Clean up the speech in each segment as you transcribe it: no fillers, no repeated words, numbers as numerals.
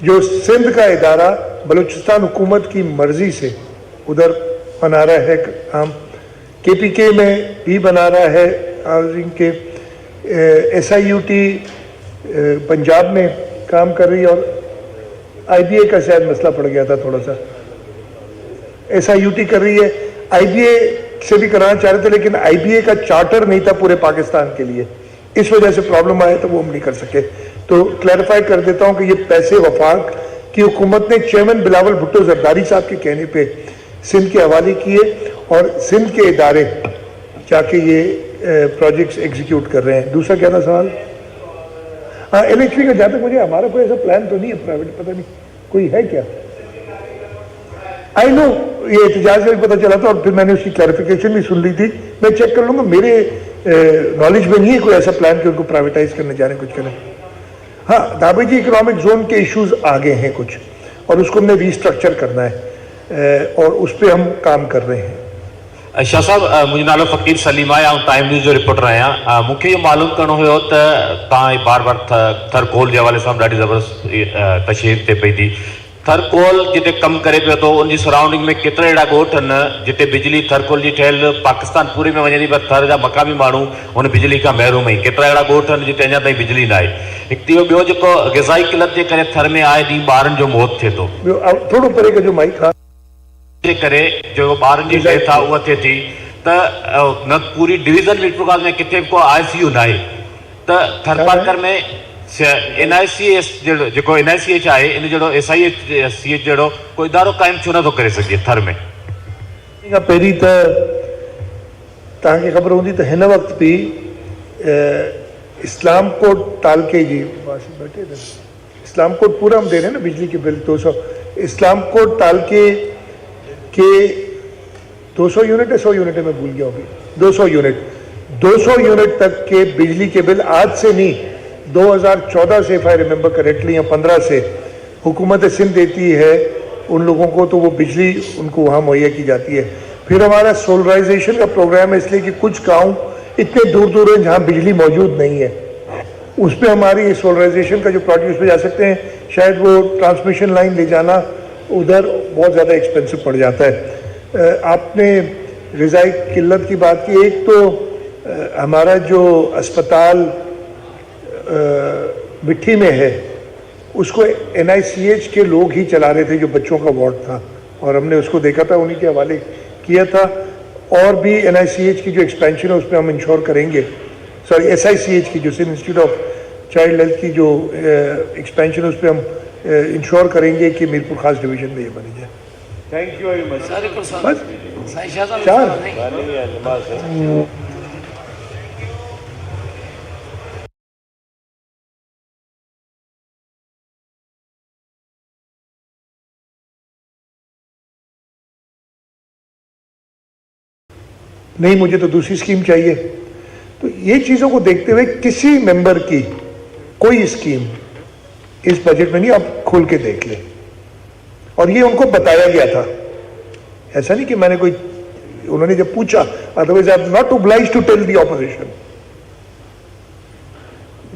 جو سندھ کا ادارہ بلوچستان حکومت کی مرضی سے ادھر بنا رہا ہے کام، کے پی کے میں بھی بنا رہا ہے ہاؤسنگ کے، S I U T Punjab میں کام کر رہی ہے، اور آئی بی اے کا شاید مسئلہ پڑ گیا تھا تھوڑا سا، ایس آئی یو ٹی کر رہی ہے، آئی بی اے سے بھی کرانا چاہ رہے تھے لیکن آئی بی اے کا چارٹر نہیں تھا پورے پاکستان کے لیے، اس وجہ سے پرابلم آیا تو وہ ہم نہیں کر سکے۔ تو کلیریفائی کر دیتا ہوں کہ یہ پیسے وفاق کی حکومت نے چیئرمین بلاول بھٹو زرداری صاحب کے کہنے پہ سندھ کے حوالے کیے، اور سندھ کے ادارے جا کے یہ پروجیکٹس ایگزیکیوٹ کر رہے ہیں۔ دوسرا کیا تھا سوال؟ ہاں ایل ایچ پی کا، جہاں تک مجھے ہمارا کوئی ایسا پلان تو نہیں ہے پرائیویٹ، پتہ نہیں کوئی ہے کیا؟ آئی نو یہ احتجاج کا بھی پتہ چلا تھا، اور پھر میں نے اس کی کلیریفیکیشن بھی سن لی تھی، میں چیک کر لوں گا، میرے نالج میں نہیں ہے کوئی ایسا پلان کہ ان کو پرائیویٹائز کرنے جا رہے ہیں، کچھ کریں۔ ہاں دھابی جی اکنامک زون کے ایشوز آگے ہیں کچھ، اور اس کو ہم نے ری اسٹرکچر کرنا ہے، اور اس پہ ہم کام کر رہے ہیں۔ شاہ صاحب مجھے نالو فقیر سلیم ہے، ٹائم نیوز جو رپورटर आहियां। मूंखे इहो मालूम करणो हुयो त तव्हां बार बार थरकोल जे हवाले सां ॾाढी ज़बरदस्त तशरीफ़ थिए पई थी। थरकोल जिते कमु करे पियो थो उनजी सराउंडिंग में केतिरा अहिड़ा ॻोठ आहिनि जिते बिजली थरकोल जी ठहियल पाकिस्तान पूरे में वञे थी, पर थर जा मक़ामी माण्हू हुन बिजली खां महरूम आहिनि। केतिरा अहिड़ा ॻोठ आहिनि जिते अञा ताईं बिजली न आहे। हिकु त इहो, ॿियो जेको ग़िज़ाई किलत जे करे थर में आए ॾींहुं ॿारनि जो मौत थिए थो, थोड़ो परे का जो माइक हा जे करे जो ॿारनि जी डेथ आहे उहा थिए थी, त न पूरी डिवीज़न मीरपुर में किथे बि को ICU न आहे, त थरपारकर में NICS जेको NICH आहे इन जहिड़ो SIH जहिड़ो कोई इदारो क़ाइमु छो नथो करे सघे थर में? पहिरीं त तव्हांखे ख़बर हूंदी त हिन वक़्तु बि इस्लाम कोट तालके जी इस्लाम कोट पूरा हम दे रहे हैं ना बिजली के बिल 200, इस्लाम कोट तालके के 200 यूनिट है, 100 यूनिट है, मैं भूल गया अभी, 200 यूनिट तक के बिजली के बिल आज से नहीं 2014 से, इफ आई रिमेंबर करेक्टली, या 15 से हुकूमत सिंध देती है उन लोगों को, तो वो बिजली उनको वहाँ मुहैया की जाती है। फिर हमारा सोलराइजेशन का प्रोग्राम है, इसलिए कि कुछ गांव इतने दूर दूर हैं जहाँ बिजली मौजूद नहीं है, उस पर हमारी सोलराइजेशन का जो प्रोजेक्ट उस पर जा सकते हैं। शायद वो ट्रांसमिशन लाइन ले जाना उधर बहुत ज़्यादा एक्सपेंसिव पड़ जाता है। आपने ग़िज़ाई किल्लत की बात की, एक तो हमारा जो अस्पताल मिट्टी में है उसको NICH के लोग ही चला रहे थे, जो बच्चों का वार्ड था, और हमने उसको देखा था, उन्हीं के हवाले किया था। और भी NICH की जो एक्सपेंशन है उस पर हम इंश्योर करेंगे, सॉरी SICH की जो Sindh Institute of Child Health की जो एक्सपेंशन है उस पर हम इंश्योर करेंगे कि मीरपुर खास डिवीज़न में ये बनी जाए। Thank you very much. बस 4 नहीं, मुझे तो दूसरी स्कीम चाहिए। तो ये चीज़ों को देखते हुए किसी मेंबर की कोई स्कीम इस बजट में नहीं, आप खोल के देख लें, और ये उनको बताया गया था, ऐसा नहीं कि मैंने कोई, उन्होंने जब पूछा, otherwise I am not obliged to tell the opposition,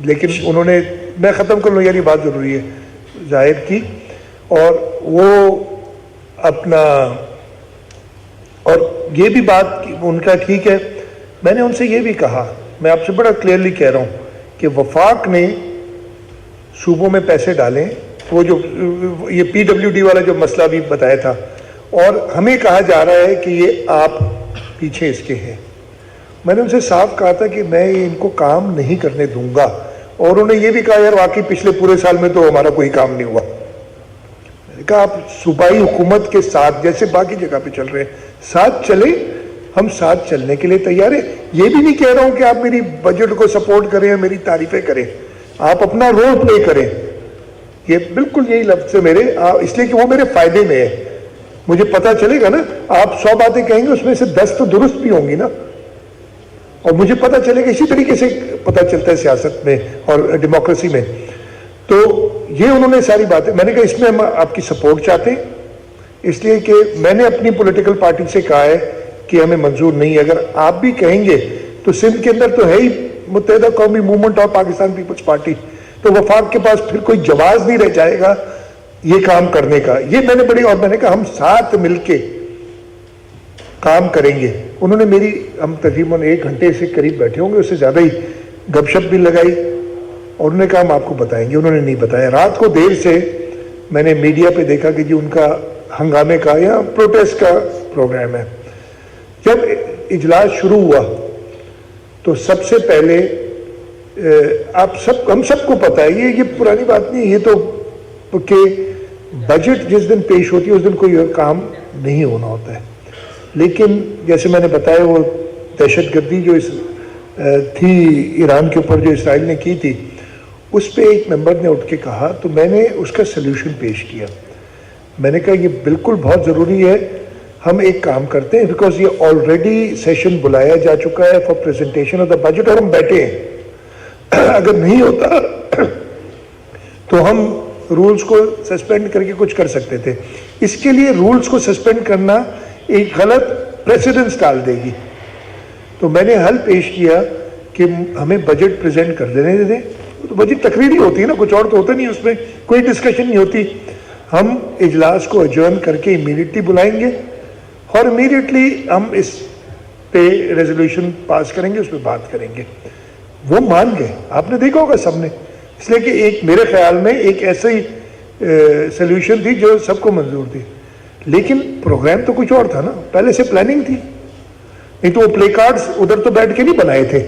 लेकिन उन्होंने, मैं ख़त्म कर लूँ यार, ये बात ज़रूरी है, जाहिर की, और वो अपना, और ये भी बात उनका ठीक है। मैंने उनसे ये भी कहा, मैं आपसे बड़ा क्लियरली कह रहा हूँ कि वफाक ने सूबों में पैसे डालें, वो जो ये PWD वाला जो मसला भी बताया था, और हमें कहा जा रहा है कि ये आप पीछे इसके हैं। मैंने उनसे साफ कहा था कि मैं इनको काम नहीं करने दूंगा, और उन्होंने ये भी कहा यार वाकई पिछले पूरे साल में तो हमारा कोई काम नहीं हुआ। मैंने कहा आप सूबाई हुकूमत के साथ जैसे बाकी जगह पे चल रहे हैं, साथ चले, हम साथ चलने के लिए तैयार हैं। ये भी नहीं कह रहा हूं कि आप मेरी बजट को सपोर्ट करें, मेरी तारीफें करें, आप अपना रोल प्ले करें, ये बिल्कुल यही लफ्ज़ है मेरे, इसलिए कि वो मेरे फायदे में है। मुझे पता चलेगा ना, आप 100 बातें कहेंगे उसमें से 10 तो दुरुस्त भी होंगी ना, और मुझे पता चलेगा, इसी तरीके से पता चलता है सियासत में और डेमोक्रेसी में। तो ये उन्होंने सारी बातें, मैंने कहा इसमें हम आपकी सपोर्ट चाहते हैं, इसलिए कि मैंने अपनी पॉलिटिकल पार्टी से कहा है कि हमें मंजूर नहीं है। अगर आप भी कहेंगे तो सिंध के अंदर तो है ही मुत्तहिदा कौमी मूवमेंट और पाकिस्तान पीपल्स पार्टी, तो वफाक के पास फिर कोई जवाब नहीं रह जाएगा یہ کام کرنے کا. یہ میں نے بڑی، اور میں نے کہا ہم ساتھ مل کے کام کریں گے. انہوں نے میری، ہم تقریباً 1 گھنٹے سے قریب بیٹھے ہوں گے، اس سے زیادہ ہی گپ شپ بھی لگائی، اور انہوں نے کہا ہم آپ کو بتائیں گے. انہوں نے نہیں بتایا. رات کو دیر سے میں نے میڈیا پہ دیکھا کہ جی ان کا ہنگامے کا یا پروٹیسٹ کا پروگرام ہے. جب اجلاس شروع ہوا تو سب سے پہلے ہم سب کو پتا ہے، یہ پرانی بات نہیں، یہ تو کہ بجٹ جس دن پیش ہوتی ہے اس دن کوئی اور کام نہیں ہونا ہوتا ہے. لیکن جیسے میں نے بتایا، وہ دہشت گردی جو تھی ایران کے اوپر، جو اسرائیل نے کی تھی، اس پہ ایک ممبر نے اٹھ کے کہا، تو میں نے اس کا سلوشن پیش کیا. میں نے کہا یہ بالکل بہت ضروری ہے، ہم ایک کام کرتے ہیں، بیکاز یہ آلریڈی سیشن بلایا جا چکا ہے for presentation of the budget, اور ہم بیٹھے ہیں. اگر نہیں ہوتا تو ہم رولز کو سسپینڈ کر کے کچھ کر سکتے تھے. اس کے لیے رولز کو سسپینڈ کرنا ایک غلط پریسیڈنس ڈال دے گی. تو میں نے حل پیش کیا کہ ہمیں بجٹ پریزنٹ کر دینے دیں. تو بجٹ تقریر ہی ہوتی ہے نا، کچھ اور تو ہوتا نہیں، اس میں کوئی ڈسکشن نہیں ہوتی. ہم اجلاس کو ایڈجرن کر کے امیڈیٹلی بلائیں گے، اور امیڈیٹلی ہم اس پہ ریزولوشن پاس کریں گے، اس پہ بات کریں گے. وہ مان گئے. آپ نے دیکھا ہوگا سب نے، اس لیے کہ ایک میرے خیال میں ایک ایسی سلیوشن تھی جو سب کو منظور تھی. لیکن پروگرام تو کچھ اور تھا نا، پہلے سے پلاننگ تھی. نہیں تو وہ پلے کارڈز ادھر تو بیٹھ کے نہیں بنائے تھے،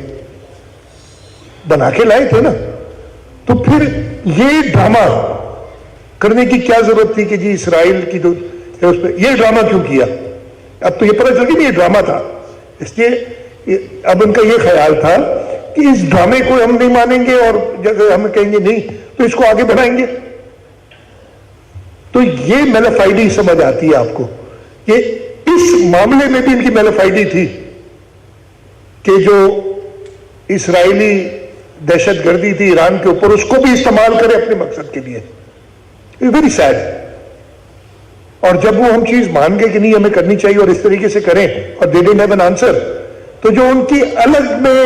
بنا کے لائے تھے نا. تو پھر یہ ڈرامہ کرنے کی کیا ضرورت تھی کہ جی اسرائیل کی تو اس پہ یہ ڈرامہ کیوں کیا؟ اب تو یہ پتہ چل گیا یہ ڈرامہ تھا. اس لیے اب ان کا یہ خیال تھا کہ اس ڈرامے کو ہم نہیں مانیں گے، اور جب ہم کہیں گے نہیں تو اس کو آگے بڑھائیں گے. تو یہ میلافائڈی سمجھ آتی ہے آپ کو. یہ اس معاملے میں بھی ان کی میلافائڈی تھی کہ جو اسرائیلی دہشت گردی تھی ایران کے اوپر، اس کو بھی استعمال کرے اپنے مقصد کے لیے. Very sad. اور جب وہ ہم چیز مان گئے کہ نہیں ہمیں کرنی چاہیے اور اس طریقے سے کریں، اور they didn't have an answer, تو جو ان کی الگ میں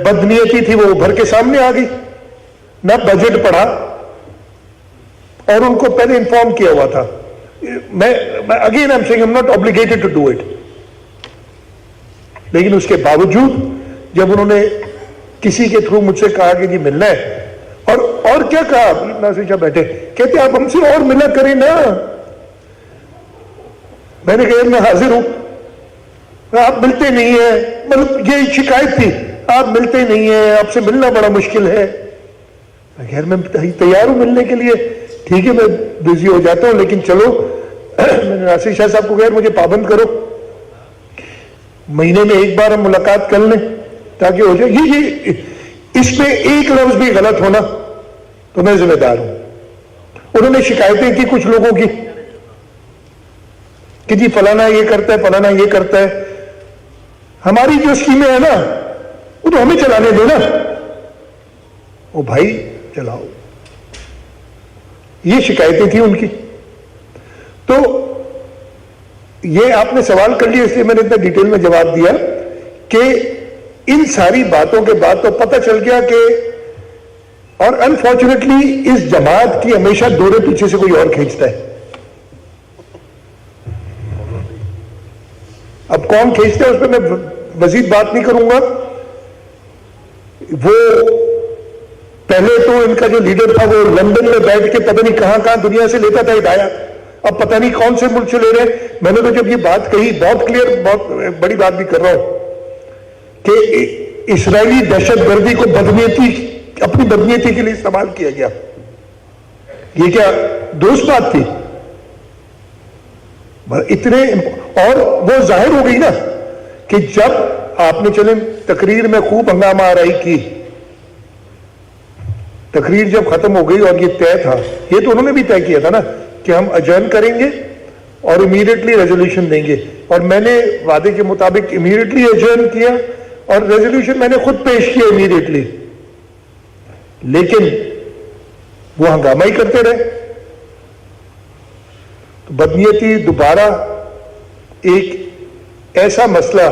بدنیتی تھی وہ ابھر کے سامنے آ گئی. نہ بجٹ پڑھا، اور ان کو پہلے انفارم کیا ہوا تھا. میں again I am saying I am not obliged to do it. لیکن اس کے باوجود جب انہوں نے کسی کے تھرو مجھ سے کہا کہ جی ملنا ہے، اور کیا کہا، ناصر شاہ بیٹھے کہتے آپ ہم سے اور ملا کریں نا. میں نے کہا میں حاضر ہوں، آپ ملتے نہیں ہیں، مطلب یہ شکایت تھی، آپ ملتے نہیں ہیں، آپ سے ملنا بڑا مشکل ہے. خیر میں تیار ہوں ملنے کے لیے، ٹھیک ہے میں بزی ہو جاتا ہوں، لیکن چلو میں نے ناصر شاہ صاحب کو کہا مجھے پابند کرو، مہینے میں ایک بار ہم ملاقات کر لیں تاکہ ہو جائے. یہ اس پہ ایک لفظ بھی غلط ہونا تو میں ذمہ دار ہوں. انہوں نے شکایتیں کی کچھ لوگوں کی کہ جی فلانا یہ کرتا ہے، فلانا یہ کرتا ہے. ہماری جو اسکیمیں ہیں نا وہ تو ہمیں چلانے دو نا. او بھائی چلاؤ. یہ شکایتیں تھیں ان کی. تو یہ آپ نے سوال کر لیا، اس لیے میں نے اتنا ڈیٹیل میں جواب دیا کہ ان ساری باتوں کے بعد تو پتہ چل گیا کہ، اور انفارچونیٹلی اس جماعت کی ہمیشہ دورے پیچھے سے کوئی اور کھینچتا ہے. اب کون کھینچتا ہے اس پہ میں مزید بات نہیں کروں گا. وہ پہلے تو ان کا جو لیڈر تھا وہ لندن میں بیٹھ کے پتہ نہیں کہاں کہاں دنیا سے لیتا تھا ہدایات. اب پتہ نہیں کون سے ملک سے لے رہے ہیں. میں نے تو جب یہ بات کہی بہت کلیئر، بہت بڑی بات بھی کر رہا ہوں کہ اسرائیلی دہشت گردی کو بدنیتی، اپنی بدنیتی کے لیے استعمال کیا گیا. یہ کیا دوست بات تھی؟ اتنے، اور وہ ظاہر ہو گئی نا کہ جب آپ نے چلیں تقریر میں خوب ہنگامہ آرائی کی، تقریر جب ختم ہو گئی اور یہ طے تھا، یہ تو انہوں نے بھی طے کیا تھا نا کہ ہم اجرن کریں گے اور امیڈیٹلی ریزولوشن دیں گے. اور میں نے وعدے کے مطابق امیڈیٹلی اجرن کیا اور ریزولوشن میں نے خود پیش کیا امیڈیٹلی. لیکن وہ ہنگامہ ہی کرتے رہے. تو بدنیتی دوبارہ ایک ایسا مسئلہ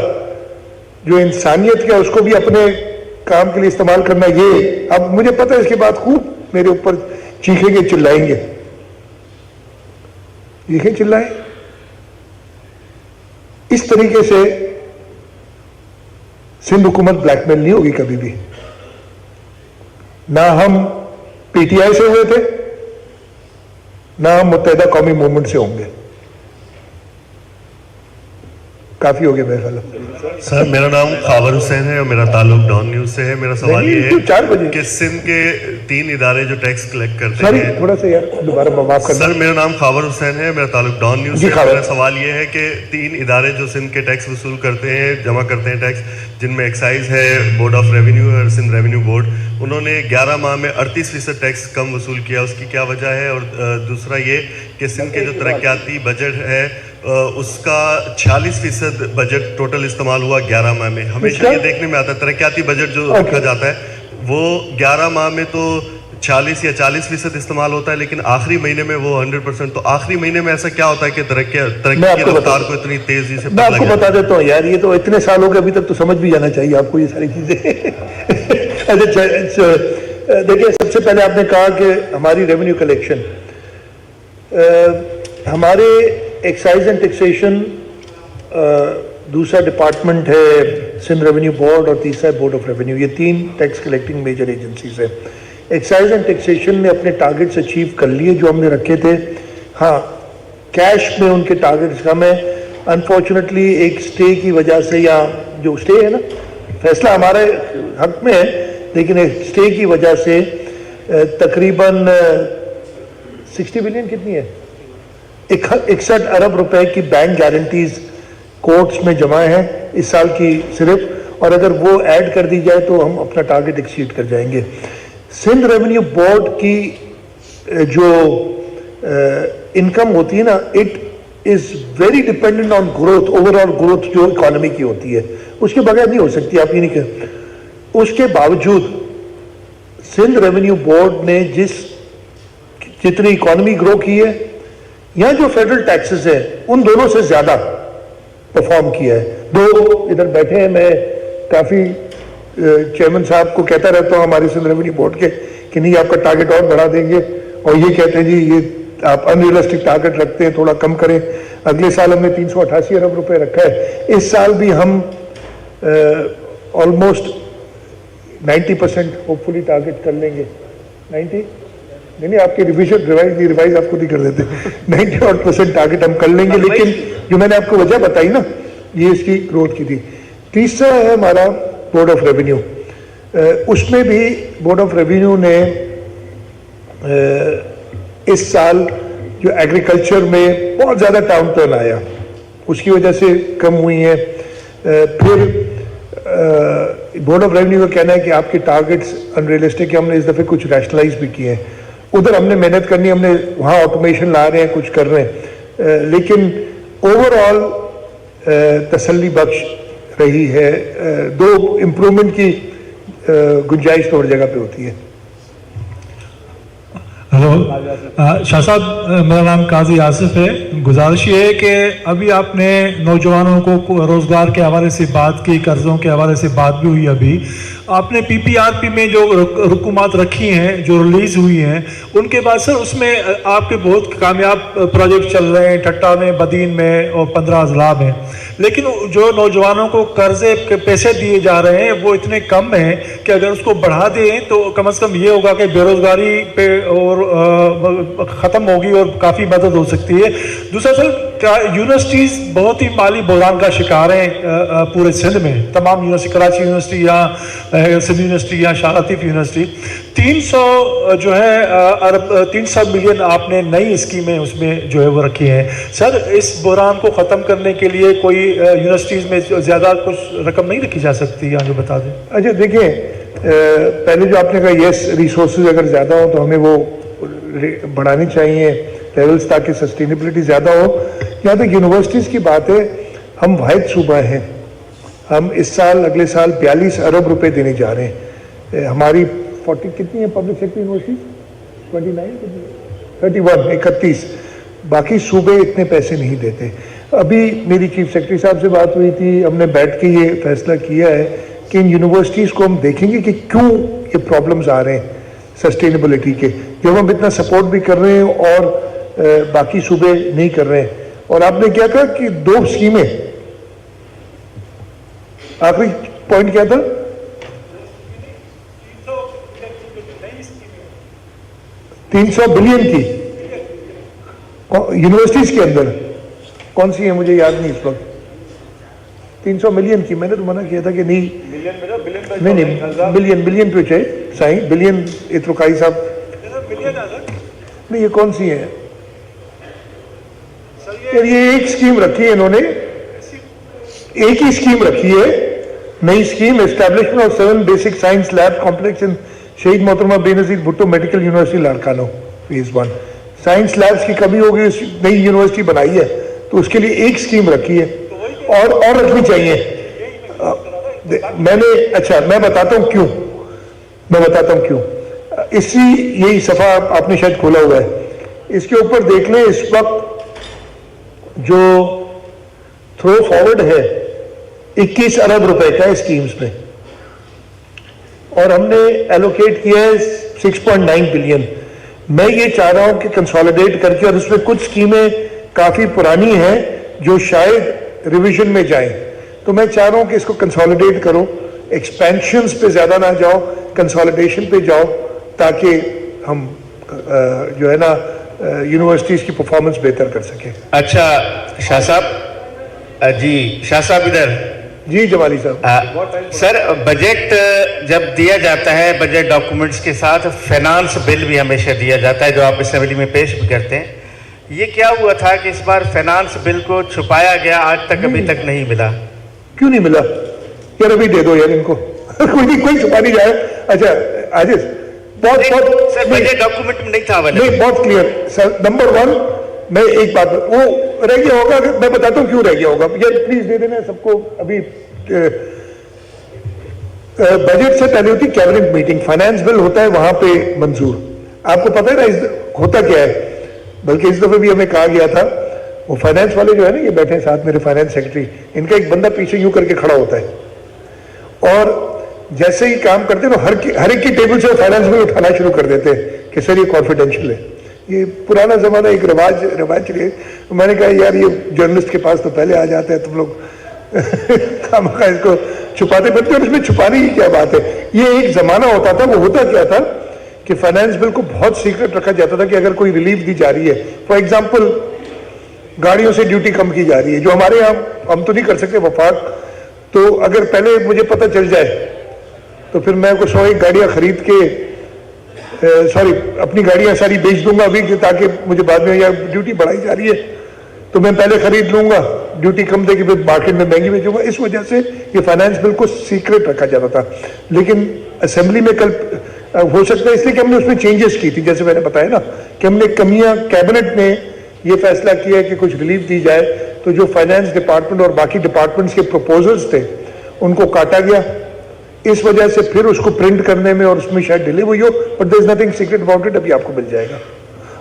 جو انسانیت کا، اس کو بھی اپنے کام کے لیے استعمال کرنا. یہ اب مجھے پتہ ہے اس کے بعد خوب میرے اوپر چیخیں گے، چلائیں گے. یہ کہیں چلائیں. اس طریقے سے سندھ حکومت بلیک میل نہیں ہوگی کبھی بھی. نہ ہم پی ٹی آئی سے ہوئے تھے, نہ ہم متحدہ قومی موومنٹ سے ہوں گے. کافی ہو گیا میرے خیال. سر میرا نام خاور حسین ہے اور میرا تعلق ڈان نیوز سے ہے. میرا سوال یہ ہے کہ سندھ کے 3 ادارے جو ٹیکس کلیکٹ کرتے ہیں, تھوڑا سا یار دوبارہ معاف کرنا. سر میرا نام خاور حسین ہے, میرا تعلق ڈان نیوز سے. میرا سوال یہ ہے کہ 3 ادارے جو سندھ کے ٹیکس وصول کرتے ہیں, جمع کرتے ہیں ٹیکس, جن میں ایکسائز ہے, بورڈ آف ریونیو اور سندھ ریونیو بورڈ, انہوں نے 11 ماہ میں 38% ٹیکس کم وصول کیا. اس کی کیا وجہ ہے؟ اور دوسرا یہ کہ سندھ کے جو ترقیاتی بجٹ ہے اس کا 46% بجٹ ٹوٹل استعمال ہوا 11 ماہ میں. ہمیشہ یہ دیکھنے میں آتا ہے ترقیاتی بجٹ جو رکھا جاتا ہے وہ 11 ماہ میں تو 40 یا 40% استعمال ہوتا ہے, لیکن آخری مہینے میں وہ 100%. تو آخری مہینے میں ایسا کیا ہوتا ہے کہ ترقی کی رفتار کو اتنی تیزی سے؟ میں آپ کو بتا دیتا ہوں یار, یہ تو اتنے سال ہو گئے, ابھی تک تو سمجھ بھی جانا چاہیے آپ کو یہ ساری چیزیں. دیکھیں, سب سے پہلے آپ نے کہا کہ ہماری ریونیو کلیکشن, ہمارے ایکسائز اینڈ ٹیکسیشن دوسرا ڈپارٹمنٹ ہے سندھ ریونیو بورڈ, اور تیسرا ہے بورڈ آف ریونیو. یہ 3 ٹیکس کلیکٹنگ میجر ایجنسیز ہیں. ایکسائز اینڈ ٹیکسیشن نے اپنے ٹارگٹس اچیو کر لیے جو ہم نے رکھے تھے. ہاں, کیش میں ان کے ٹارگٹس کم ہیں. انفارچونیٹلی ایک سٹے کی وجہ سے, یا جو سٹے ہے نا, فیصلہ ہمارے حق میں ہے, لیکن ایک سٹے کی وجہ سے تقریباً 60 بلین کتنی ہے, 61 ارب روپے کی بینک گارنٹیز کورٹس میں جمع ہیں اس سال کی صرف, اور اگر وہ ایڈ کر دی جائے تو ہم اپنا ٹارگٹ ایکسیڈ کر جائیں گے. سندھ ریونیو بورڈ کی جو انکم ہوتی ہے نا, it is very dependent on growth, over all growth جو اکانومی کی ہوتی ہے, اس کے بغیر نہیں ہو سکتی. آپ یہ نہیں کہ اس کے باوجود سندھ ریونیو بورڈ نے جتنی اکانومی گرو کی ہے, یہاں جو فیڈرل ٹیکسز ہیں ان دونوں سے زیادہ پرفارم کیا ہے. دو ادھر بیٹھے ہیں, میں کافی چیئرمین صاحب کو کہتا رہتا ہوں ہماری سندھ ریونیو بورڈ کے کہ نہیں آپ کا ٹارگٹ اور بڑھا دیں گے, اور یہ کہتے ہیں جی یہ آپ ان ریئلسٹک ٹارگٹ رکھتے ہیں, تھوڑا کم کریں. اگلے سال ہم نے 388 ارب روپے رکھا ہے, اس سال بھی ہم آلموسٹ 90% ہوپ فلی ٹارگٹ کر لیں گے. 90 نہیں, آپ کی ریوائز آپ خود ہی کر دیتے, 90% ٹارگٹ ہم کر لیں گے. لیکن جو میں نے آپ کو وجہ بتائی نا, یہ اس کی گروتھ کی تھی. تیسرا ہے ہمارا بورڈ آف ریونیو. اس میں بھی بورڈ آف ریونیو نے اس سال جو ایگریکلچر میں بہت زیادہ ڈاؤن ٹرن آیا, اس کی وجہ سے کم ہوئی ہیں. پھر بورڈ آف ریونیو کا کہنا ہے کہ آپ کے ٹارگٹس ان ریئلسٹک ہے. ہم نے اس دفعہ کچھ ریشنلائز بھی کیے ہیں, ادھر ہم نے محنت کرنی, ہم نے وہاں آٹومیشن لا رہے ہیں, کچھ کر رہے ہیں, لیکن اوور آل تسلی بخش رہی ہے. دو امپرومنٹ کی گنجائش تو ہر جگہ پہ ہوتی ہے. ہلو شاہ صاحب, میرا نام قاضی آصف ہے. گزارش یہ ہے کہ ابھی آپ نے نوجوانوں کو روزگار کے حوالے سے بات کی, قرضوں کے حوالے سے بات بھی ہوئی. ابھی آپ نے پی پی آر پی میں جو رقومات رکھی ہیں جو ریلیز ہوئی ہیں, ان کے بعد سر اس میں آپ کے بہت کامیاب پروجیکٹ چل رہے ہیں, ٹھٹا میں, بدین میں اور 15 اضلاع میں, لیکن جو نوجوانوں کو قرضے کے پیسے دیے جا رہے ہیں وہ اتنے کم ہیں کہ اگر اس کو بڑھا دیں تو کم از کم یہ ہوگا کہ بے روزگاری پہ اور ختم ہوگی اور کافی مدد ہو سکتی ہے. دوسرا سر, یونیورسٹیز بہت ہی مالی بحران کا شکار ہیں پورے سندھ میں. تمام یونیورسٹی, کراچی یونیورسٹی یا سندھ یونیورسٹی یا شاہ لطیف یونیورسٹی, 300 ملین آپ نے نئی اسکیمیں اس میں جو ہے وہ رکھی ہیں. سر اس بحران کو ختم کرنے کے لیے کوئی یونیورسٹیز میں زیادہ کچھ رقم نہیں رکھی جا سکتی, یا جو بتا دیں. اچھا دیکھیں, پہلے جو آپ نے کہا یس ریسورسز اگر زیادہ ہوں تو ہمیں وہ بڑھانی چاہیے لیولز تاکہ سسٹینیبلٹی زیادہ ہو. یہاں تک یونیورسٹیز کی بات ہے, ہم واحد صوبہ ہیں, ہم اس سال اگلے سال 42 ارب روپے دینے جا رہے ہیں. ہماری 40 کتنی ہیں پبلک سیکٹر یونیورسٹیز, 31, باقی صوبے اتنے پیسے نہیں دیتے. ابھی میری چیف سیکرٹری صاحب سے بات ہوئی تھی, ہم نے بیٹھ کے یہ فیصلہ کیا ہے کہ ان یونیورسٹیز کو ہم دیکھیں گے کہ کیوں یہ پرابلمز آ رہے ہیں سسٹینیبلٹی کے. جب ہم اتنا سپورٹ بھی کر رہے ہیں اور बाकी सूबे नहीं कर रहे हैं। और आपने क्या कहा कि 2 स्कीमें, आखिरी पॉइंट क्या था? 300 बिलियन की यूनिवर्सिटीज के अंदर कौन सी है मुझे याद नहीं इस वक्त। 300 मिलियन की, मैंने तो मना किया था कि नहीं बिलियन पे चाहिए साईं, बिलियन इतरुकाई साहब नहीं, ये कौन सी है यार? ये एक स्कीम रखी है इन्होंने, एक ही स्कीम रखी है, नई scheme, establishment of 7 basic science lab complex in शहीद मोहतरमा Benazir Bhutto medical university Larkana phase 1। Science labs की कमी होगी, नई यूनिवर्सिटी बनाई है तो उसके लिए एक स्कीम रखी है और रखनी चाहिए। मैं बताता हूं क्यों। इसी यही सफा आपने शायद खोला हुआ है, इसके ऊपर देख लें इस वक्त जो थ्रो फॉरवर्ड है 21 अरब रुपए का है स्कीम्स में, और हमने एलोकेट किया है 6.9 बिलियन। मैं ये चाह रहा हूं कि कंसोलिडेट करके, और इसमें कुछ स्कीमें काफी पुरानी हैं जो शायद रिवीजन में जाएं, तो मैं चाह रहा हूं कि इसको कंसोलिडेट करो, एक्सपेंशंस पे ज्यादा ना जाओ, कंसोलिडेशन पे जाओ, ताकि हम जो है ना यूनिवर्सिटीज की परफॉर्मेंस बेहतर कर सके। अच्छा शाह साहब जी, शाह साहब इधर जी जमाली साहब। सर, बजट जब दिया जाता है, बजट डॉक्यूमेंट्स के साथ फाइनेंस बिल भी हमेशा दिया जाता है जो आप असेंबली में पेश भी करते हैं। ये क्या हुआ था कि इस बार फाइनेंस बिल को छुपाया गया, आज तक अभी तक नहीं मिला? क्यों नहीं मिला यार? अभी दे दो यार इनको कोई छुपा नहीं जाए। अच्छा आजिज, बहुत सर बजट डॉक्यूमेंट में नहीं था नहीं, बहुत क्लियर सर। नंबर 1, मैं एक बात, वो रह गया होगा, मैं बताता हूं क्यों रह गया होगा, यार प्लीज दे देना सबको। अभी बजट से पहले होती कैबिनेट मीटिंग, फाइनेंस बिल होता है वहां पे मंजूर। आपको पता है ना होता क्या है, बल्कि इस दफे भी हमें कहा गया था, वो फाइनेंस वाले जो है ना, ये बैठे हैं साथ मेरे फाइनेंस सेक्रेटरी, इनका एक बंदा पीछे यूं करके खड़ा होता है और जैसे ही काम करते हैं तो हर एक की टेबल से फाइनेंस बिल उठाना शुरू कर देते हैं कि सर ये कॉन्फिडेंशियल है। ये पुराना जमाना, एक रिवाज चलिए। मैंने कहा यार ये जर्नलिस्ट के पास तो पहले आ जाता है, तुम लोग खामखा इसको छुपाते बनते, और इसमें छुपाने की क्या बात है। ये एक जमाना होता था, वो होता क्या था कि फाइनेंस बिल को बहुत सीक्रेट रखा जाता था कि अगर कोई रिलीफ दी जा रही है, फॉर एग्जाम्पल गाड़ियों से ड्यूटी कम की जा रही है, जो हमारे यहाँ हम तो नहीं कर सकते वफाक, तो अगर पहले मुझे पता चल जाए तो फिर मैं को 100 गाड़ियां खरीद के अपनी गाड़ियां सारी बेच दूंगा अभी, ताकि मुझे बाद में यार ड्यूटी बढ़ाई जा रही है तो मैं पहले खरीद लूंगा, ड्यूटी कम देगी फिर मार्केट में महंगी बेचूंगा। इस वजह से ये फाइनेंस बिल को सीक्रेट रखा जाता था। लेकिन असेंबली में कल हो सकता है इसलिए कि हमने उसमें चेंजेस की थी, जैसे मैंने बताया ना कि हमने कमियां, कैबिनेट ने ये फैसला किया है कि कुछ रिलीफ दी जाए, तो जो फाइनेंस डिपार्टमेंट और बाकी डिपार्टमेंट्स के प्रपोजल्स थे उनको काटा गया। इस वजह से फिर उसको प्रिंट करने में और उसमें शायद डिले हुई हो, but there is nothing secret about it. अभी आपको मिल जाएगा,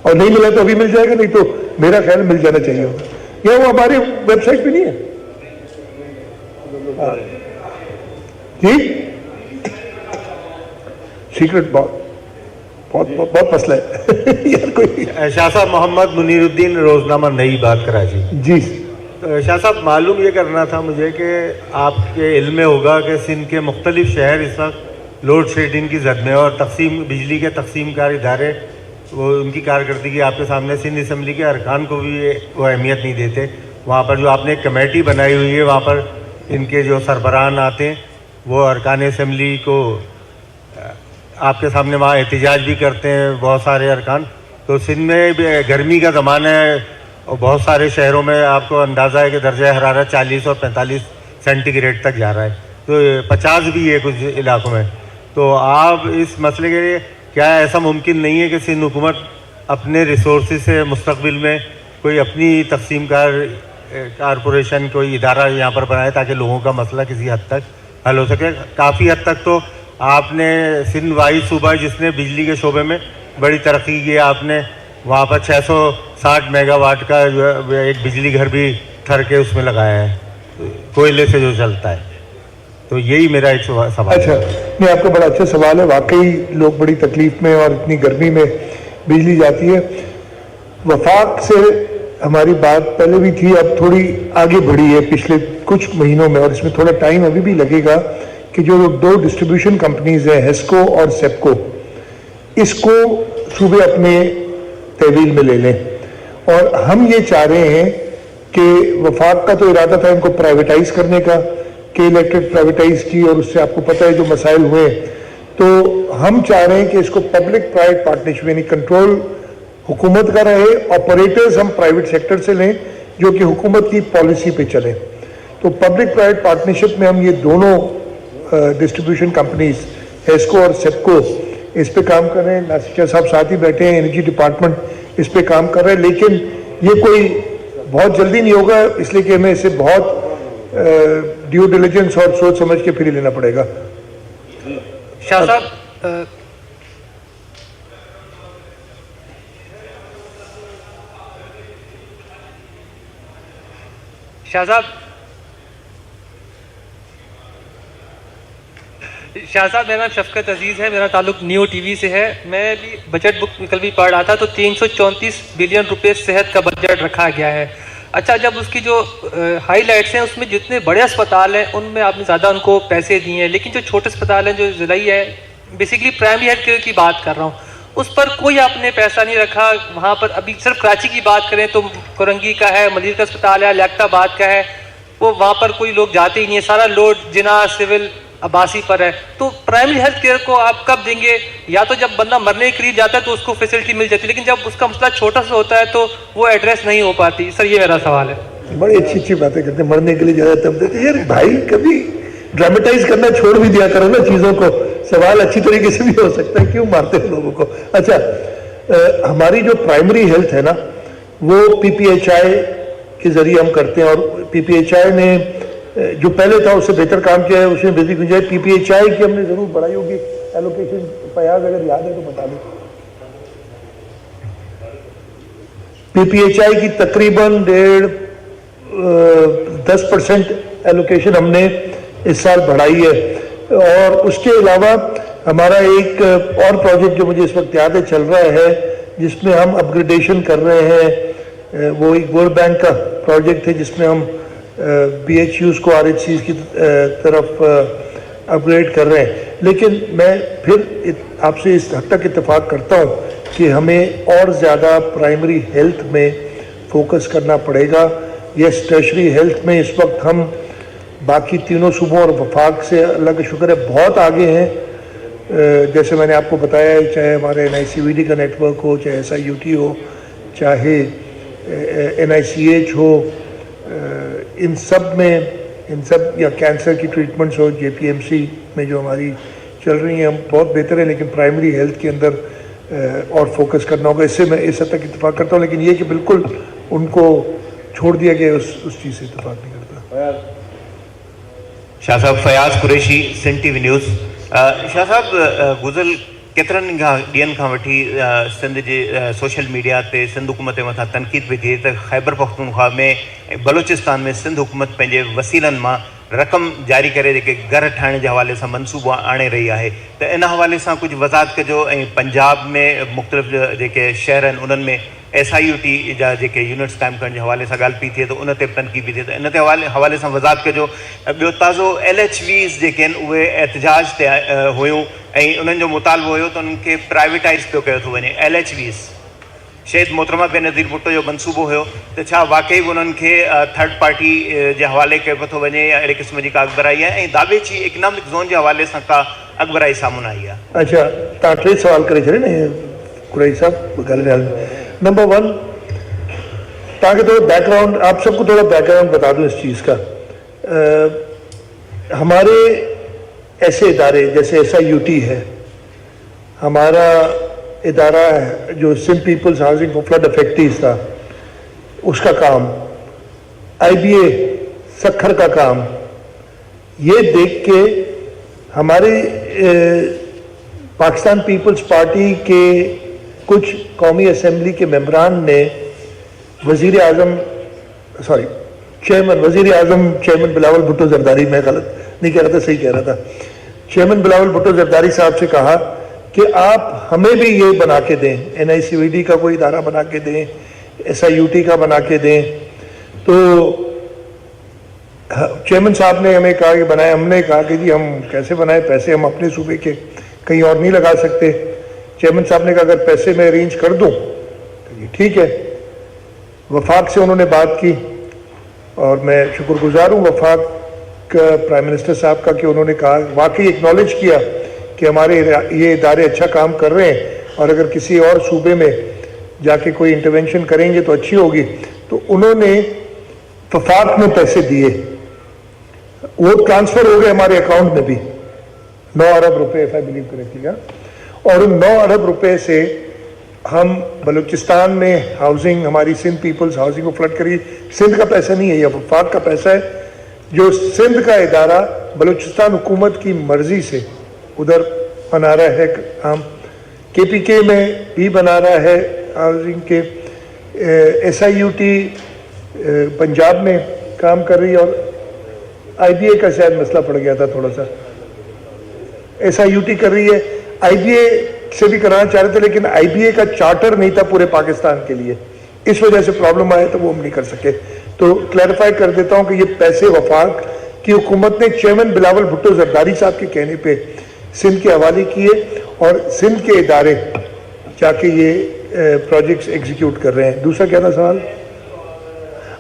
और नहीं मिला तो अभी मिल जाएगा, नहीं तो मेरा ख्याल मिल जाना चाहिए होगा। या वो हमारे वेबसाइट पे नहीं है जी, सीक्रेट बहुत मसला है यार। कोई शाह साहब, मोहम्मद मुनीरुद्दीन, रोजनामा नई बात कराची जी। शाह साहब, मालूम ये करना था मुझे कि आपके इल्म में होगा कि सिंध के मुख्तलिफ शहर इस वक्त लोड शेडिंग की जद में, और बिजली के तकसीम कार इदारे वो उनकी कारकर्दगी आपके सामने, सिंध असम्बली के अरकान को भी वो अहमियत नहीं देते। वहाँ पर जो आपने एक कमेटी बनाई हुई है, वहाँ पर इनके जो सरबराहान आते हैं वो अरकान असम्बली को आपके सामने वहाँ एहतजाज भी करते हैं बहुत सारे अरकान। तो सिंध में गर्मी का ज़माना है और बहुत सारे शहरों में आपको अंदाज़ा है कि दर्जा हरारत 40 और 45 सेंटीग्रेड तक जा रहा है, तो 50 भी है कुछ इलाकों में। तो आप इस मसले के लिए क्या ऐसा मुमकिन नहीं है कि सिंध हुकूमत अपने रिसोर्सेज से मुस्तकबिल में कोई अपनी तकसीम कारपोरेशन कोई इदारा यहाँ पर बनाए ताकि लोगों का मसला किसी हद तक हल हो सके? काफ़ी हद तक तो आपने सिंध वाहिद सूबा जिसने बिजली के शोबे में बड़ी तरक्की की, आपने वहाँ पर 660 मेगावाट का जो एक बिजली घर भी थर के उसमें लगाया है, कोयले से जो चलता है। तो यही मेरा एक सवाल। अच्छा, नहीं आपका बड़ा अच्छा सवाल है। वाकई लोग बड़ी तकलीफ में और इतनी गर्मी में बिजली जाती है। वफाक से हमारी बात पहले भी थी, अब थोड़ी आगे बढ़ी है पिछले कुछ महीनों में, और इसमें थोड़ा टाइम अभी भी लगेगा कि जो 2 डिस्ट्रीब्यूशन कंपनीज हैं हेस्को और सेप्को, इसको सूबे अपने तहवील में ले लें। और हम ये चाह रहे हैं कि वफाक का तो इरादा था इनको प्राइवेटाइज करने का, के इलेक्ट्रिक प्राइवेटाइज की, और उससे आपको पता है जो मसाइल हुए, तो हम चाह रहे हैं कि इसको पब्लिक प्राइवेट पार्टनरशिप यानी कंट्रोल हुकूमत का रहे, ऑपरेटर्स हम प्राइवेट सेक्टर से लें जो कि हुकूमत की पॉलिसी पे चलें। तो पब्लिक प्राइवेट पार्टनरशिप में हम ये दोनों डिस्ट्रीब्यूशन कंपनीज हेस्को और सेप्को इस पे काम कर रहे हैं। नासिर साहब साथ ही बैठे हैं, एनर्जी डिपार्टमेंट इस पे काम कर रहे हैं, लेकिन ये कोई बहुत जल्दी नहीं होगा, इसलिए कि हमें इसे बहुत ड्यू डिलिजेंस और सोच समझ के फिर ही लेना पड़ेगा। शाह साहब, शाह साहब मेरा नाम शफकत अजीज़ है, मेरा ताल्लुक न्यू टीवी से है। मैं भी बजट बुक कल भी पढ़ रहा था तो 334 बिलियन रुपए सेहत का बजट रखा गया है। अच्छा, जब उसकी जो हाईलाइट्स हैं उसमें जितने बड़े अस्पताल हैं उनमें आपने ज़्यादा उनको पैसे दिए हैं, लेकिन जो छोटे अस्पताल हैं जो ज़िलाई है, बेसिकली प्राइमरी हेल्थ केयर की बात कर रहा हूँ, उस पर कोई आपने पैसा नहीं रखा। वहाँ पर अभी सिर्फ कराची की बात करें तो कोरंगी का है, मलिर का अस्पताल है, लियाकताबाद का है, वो वहाँ पर कोई लोग जाते ही नहीं है, सारा लोड जिना सिविल अब्बासी पर है। तो प्राइमरी हेल्थ केयर को आप कब देंगे? या तो जब बंदा मरने के करीब जाता है तो उसको फैसिलिटी मिल जाती है, लेकिन जब उसका मसला छोटा सा होता है तो वो एड्रेस नहीं हो पाती। सर ये मेरा सवाल है। बड़ी अच्छी अच्छी बातें करते हैं, मरने के लिए जाया तब देते यार भाई, कभी ड्रामेटाइज करना छोड़ भी दिया करो ना चीज़ों को, सवाल अच्छी तरीके से भी हो सकता है, क्यों मारते हो लोगों को। अच्छा, हमारी जो प्राइमरी हेल्थ है ना वो PPHI के जरिए हम करते हैं, और PPHI ने जो पहले था उससे बेहतर काम किया है, उसमें बेसिक गुंजाइश PPHI की हमने जरूर बढ़ाई होगी एलोकेशन। फयाज अगर याद है तो बता दें। PPHI की तकरीबन 10% एलोकेशन हमने इस साल बढ़ाई है। और उसके अलावा हमारा एक और प्रोजेक्ट जो मुझे इस वक्त याद है चल रहा है, जिसमें हम अपग्रेडेशन कर रहे हैं, वो एक वर्ल्ड बैंक का प्रोजेक्ट है जिसमें हम BHUs को RHCs की तरफ अपग्रेड कर रहे हैं। लेकिन मैं फिर आपसे इस हद तक इत्तेफाक करता हूँ कि हमें और ज़्यादा प्राइमरी हेल्थ में फोकस करना पड़ेगा। यस, टर्शरी हेल्थ में इस वक्त हम बाकी तीनों सूबों और वफाक से अल्लाह का शुक्र है बहुत आगे हैं। जैसे मैंने आपको बताया, चाहे हमारे NICVD का नेटवर्क हो, चाहे SIUT हो, चाहे NICH हो, इन सब या कैंसर की ट्रीटमेंट्स हो, JPMC में जो हमारी चल रही हैं, हम बहुत बेहतर है। लेकिन प्राइमरी हेल्थ के अंदर और फोकस करना होगा, इससे मैं इस हद तक इत्तेफाक करता हूँ। लेकिन ये कि बिल्कुल उनको छोड़ दिया गया, उस चीज़ से इत्तेफाक नहीं करता। शाह साहब, फयाज कुरैशी, सिंध TV न्यूज़। शाह साहब, गुज़िरियल केतिरनि ॾींहंनि खां वठी सिंध जे सोशल मीडिया ते सिंध हुकूमत जे मथां तनक़ीद पई थिए त ख़ैबर पख्तूनख्वा में बलूचिस्तान में सिंध हुकूमत पंहिंजे वसीलनि मां रक़म जारी करे जेके घर ठाहिण जे हवाले सां मनसूबो आणे रही आहे, त इन हवाले सां कुझु वज़ाहत कजो। ऐं पंजाब में मुख़्तलिफ़ जेके शहर आहिनि उन्हनि में SIUT जा जेके यूनिट्स क़ाइमु करण जे हवाले सां ॻाल्हि पई थिए त उन ते बि तनक़ीद पई थिए, त इन ते हवाले सां वज़ाहत कजो। ॿियो ताज़ो LHVs जेके आहिनि उहे एहतजाज ते हुयूं ऐं उन्हनि जो मुतालबो हुयो त उन्हनि खे प्राइवेटाइज़ पियो कयो थो वञे। LHVs शहीद मोहतरमा बेनज़ीर भुट्टो जो मनसूबो हुयो, त छा वाकई उन्हनि खे थर्ड पार्टी जे हवाले कयो पियो थो वञे या अहिड़े क़िस्म जी का अॻुवाई आहे? ऐं दाबेची इकनॉमिक ज़ोन जे हवाले सां का अॻुवाई साम्हूं आई आहे? अच्छा, तव्हां 3 सवाल करे छॾे न कुरैशी साहब। नंबर 1, ताकि थोड़ा बैकग्राउंड, आप सबको थोड़ा बैकग्राउंड बता दूं इस चीज़ का। हमारे ऐसे इदारे जैसे SIUT है, हमारा इदारा है जो Sindh People's Housing for Flood Affectees था, उसका काम, IBA सखर का काम, ये देख के हमारे पाकिस्तान पीपल्स पार्टी के कुछ कौमी असम्बली के मेंबरान ने वज़ीर आज़म चेयरमैन बिलावल भुट्टो जरदारी, मैं गलत नहीं कह रहा था, सही कह रहा था, चेयरमैन बिलावल भुट्टो जरदारी साहब से कहा कि आप हमें भी ये बना के दें, NICVD का कोई इदारा बना के दें SIUT کا بنا کے دیں. تو چیئرمین صاحب نے ہمیں کہا کہ بنائے. ہم نے کہا کہ جی ہم کیسے بنائیں, پیسے ہم اپنے صوبے کے کہیں اور نہیں لگا سکتے. چیئرمین صاحب نے کہا اگر پیسے میں ارینج کر دوں تو یہ ٹھیک ہے. وفاق سے انہوں نے بات کی اور میں شکر گزار ہوں وفاق پرائم منسٹر صاحب کا کہ انہوں نے کہا, واقعی ایکنالج کیا کہ ہمارے یہ ادارے اچھا کام کر رہے ہیں اور اگر کسی اور صوبے میں جا کے کوئی انٹرونشن کریں گے تو اچھی ہوگی. تو انہوں نے وفاق میں پیسے دیے, وہ ٹرانسفر ہو گئے ہمارے اکاؤنٹ میں بھی 9 ارب روپے ایف آئی بلیو کریکٹلی. اور ان 9 ارب روپے سے ہم بلوچستان میں ہاؤسنگ, ہماری سندھ پیپلز ہاؤسنگ کو فلڈ کری. سندھ کا پیسہ نہیں ہے, یہ وفاق کا پیسہ ہے جو سندھ کا ادارہ بلوچستان حکومت کی مرضی سے ادھر بنا رہا ہے کام. KPK میں بھی بنا رہا ہے ہاؤسنگ کے. SIUT پنجاب میں کام کر رہی ہے اور IBA کا شاید مسئلہ پڑ گیا تھا تھوڑا سا. SIUT کر رہی ہے, IBA سے بھی کرانا چاہ رہے تھے لیکن IBA کا چارٹر نہیں تھا پورے پاکستان کے لیے, اس وجہ سے پرابلم آئے تو وہ ہم نہیں کر سکے. تو کلیریفائی کر دیتا ہوں کہ یہ پیسے وفاق کی حکومت نے چیئرمین بلاول بھٹو زرداری صاحب کے کہنے پہ سندھ کے حوالے کیے اور سندھ کے ادارے جا کے یہ پروجیکٹس ایگزیکیوٹ کر رہے ہیں. دوسرا کیا تھا سوال؟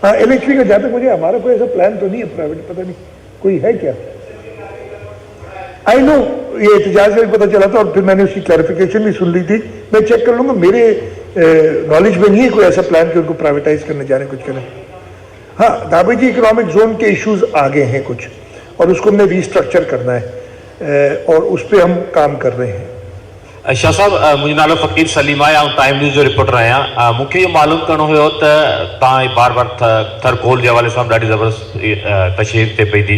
ہاں LHP کا. جہاں تک مجھے ہمارا کوئی ایسا پلان تو نہیں ہے پرائیویٹ, پتہ نہیں کوئی ہے کیا. آئی نو یہ احتجاج سے بھی پتہ چلا تھا اور پھر میں نے اس کی کلیریفیکیشن بھی سن لی تھی. میں چیک کر لوں گا, میرے نالج میں نہیں ہے کوئی ایسا پلان کہ ان کو پرائیویٹائز کرنے جانے کچھ کریں. ہاں دھابی جی اکنامک زون کے ایشوز آگے ہیں کچھ اور اس کو ہم نے ری اسٹرکچر کرنا ہے اور اس پہ ہم کام کر رہے ہیں. شاہ صاحب मुंहिंजो नालो फ़क़ीर सलीम आहे ऐं टाइम न्यूज़ जो रिपोर्टर आहियां. मूंखे इहो मालूम करिणो हुयो त तव्हां बार बार थरकोल जे हवाले सां ॾाढी ज़बरदस्त तशरीफ़ थिए पई थी.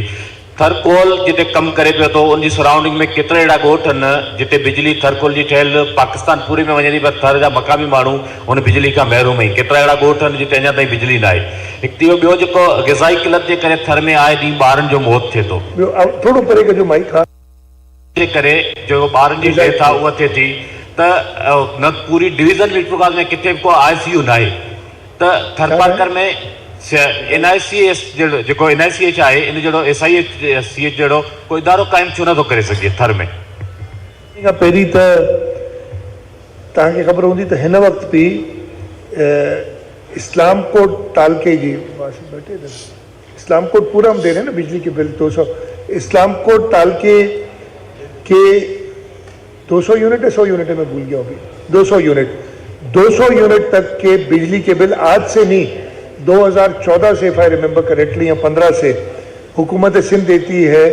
थरकोल जिते कमु करे पियो थो उनजी सराउंडिंग में केतिरा अहिड़ा ॻोठ आहिनि जिते बिजली थरकोल जी ठहियल पाकिस्तान पूरे में वञे थी पर थर जा मक़ामी माण्हू उन बिजली खां महरूम आहिनि. केतिरा अहिड़ा ॻोठ आहिनि जिते अञा ताईं बिजली न आहे. हिकु इहो ॿियो जेको ग़िज़ाई किलत जे करे थर में आए ॾींहुं ॿारनि जो मौत थिए थो. थोरो परे कजो माइक. हा जे करे जो ॿारनि जी डेथ आहे उहा थिए थी त न पूरी डिवीज़न मिर्पुरखास में किथे बि को ICU न आहे. त थरपारकर में NICH जेको NICH आहे इन जहिड़ो SIH जहिड़ो कोई इदारो क़ाइमु छो नथो करे सघे थर में? पहिरीं त तव्हांखे ख़बर हूंदी त हिन वक़्तु बि इस्लाम कोट तालके जी इस्लाम कोट पूरा हम दे रहे हैं ना बिजली के बिल 200. इस्लाम कोट तालके के 200 यूनिट है 100 यूनिट है मैं भूल गया अभी 200 यूनिट तक के बिजली के बिल आज से नहीं 2014 से इफ आई रिमेंबर करेक्टली या 15 से हुकूमत सिंध देती है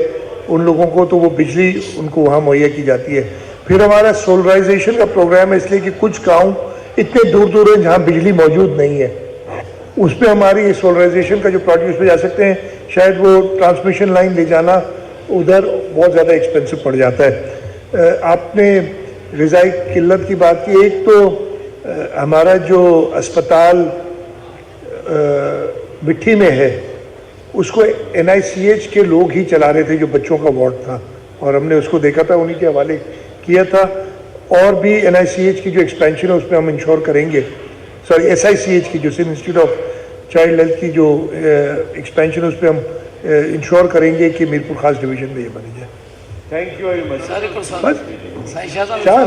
उन लोगों को, तो वो बिजली उनको वहाँ मुहैया की जाती है. फिर हमारा सोलराइजेशन का प्रोग्राम है इसलिए कि कुछ गाँव इतने दूर दूर हैं जहाँ बिजली मौजूद नहीं है. उस पर हमारी ये सोलराइजेशन का जो प्रोजेक्ट उस पर जा सकते हैं. शायद वो ट्रांसमिशन लाइन ले जाना उधर बहुत ज़्यादा एक्सपेंसिव पड़ जाता है. आपने ग़िज़ाई किल्लत की बात की. एक तो हमारा जो अस्पताल मिट्टी में है उसको NICH के लोग ही चला रहे थे जो बच्चों का वार्ड था और हमने उसको देखा था, उन्हीं के हवाले किया था. और भी NICH की जो एक्सपेंशन है उस पर हम इंश्योर करेंगे. सॉरी SICH की जो Sindh Institute of Child Health की जो एक्सपेंशन है उस पर हम इंश्योर करेंगे कि मीरपुर खास डिवीज़न में ये बनी जाए. Thank you very much. बस 4